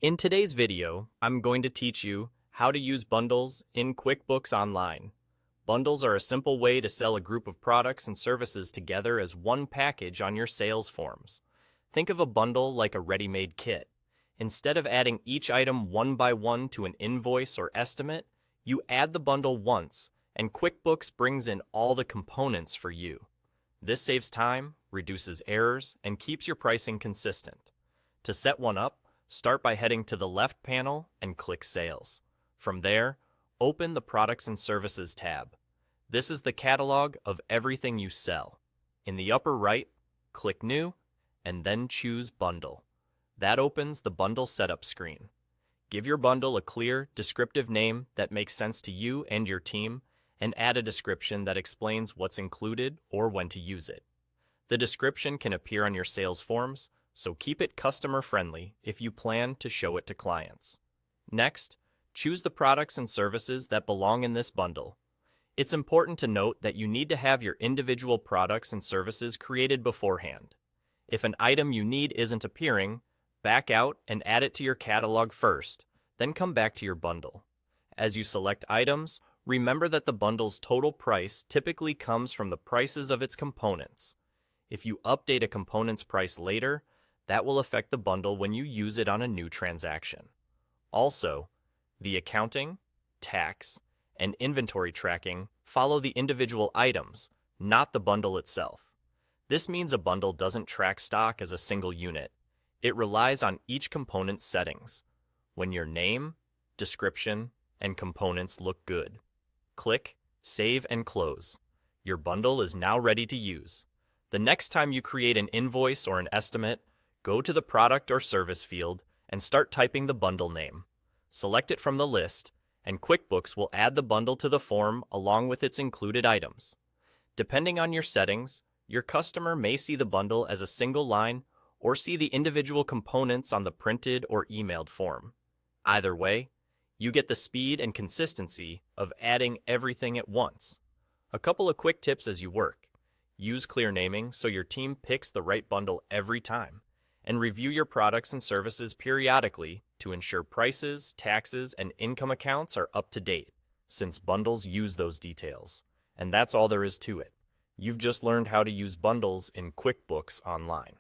In today's video, I'm going to teach you how to use bundles in QuickBooks Online. Bundles are a simple way to sell a group of products and services together as one package on your sales forms. Think of a bundle like a ready-made kit. Instead of adding each item one by one to an invoice or estimate, you add the bundle once, and QuickBooks brings in all the components for you. This saves time, reduces errors, and keeps your pricing consistent. To set one up, start by heading to the left panel and click Sales. From there, open the Products and Services tab. This is the catalog of everything you sell. In the upper right, click New, and then choose Bundle. That opens the bundle setup screen. Give your bundle a clear, descriptive name that makes sense to you and your team, and add a description that explains what's included or when to use it. The description can appear on your sales forms, so keep it customer-friendly if you plan to show it to clients. Next, choose the products and services that belong in this bundle. It's important to note that you need to have your individual products and services created beforehand. If an item you need isn't appearing, back out and add it to your catalog first, then come back to your bundle. As you select items, remember that the bundle's total price typically comes from the prices of its components. If you update a component's price later, that will affect the bundle when you use it on a new transaction. Also, the accounting, tax, and inventory tracking follow the individual items, not the bundle itself. This means a bundle doesn't track stock as a single unit. It relies on each component's settings. When your name, description, and components look good, click Save and Close. Your bundle is now ready to use. The next time you create an invoice or an estimate, go to the product or service field and start typing the bundle name. Select it from the list, and QuickBooks will add the bundle to the form along with its included items. Depending on your settings, your customer may see the bundle as a single line or see the individual components on the printed or emailed form. Either way, you get the speed and consistency of adding everything at once. A couple of quick tips as you work. Use clear naming so your team picks the right bundle every time, and review your products and services periodically to ensure prices, taxes, and income accounts are up to date, since bundles use those details. And that's all there is to it. You've just learned how to use bundles in QuickBooks Online.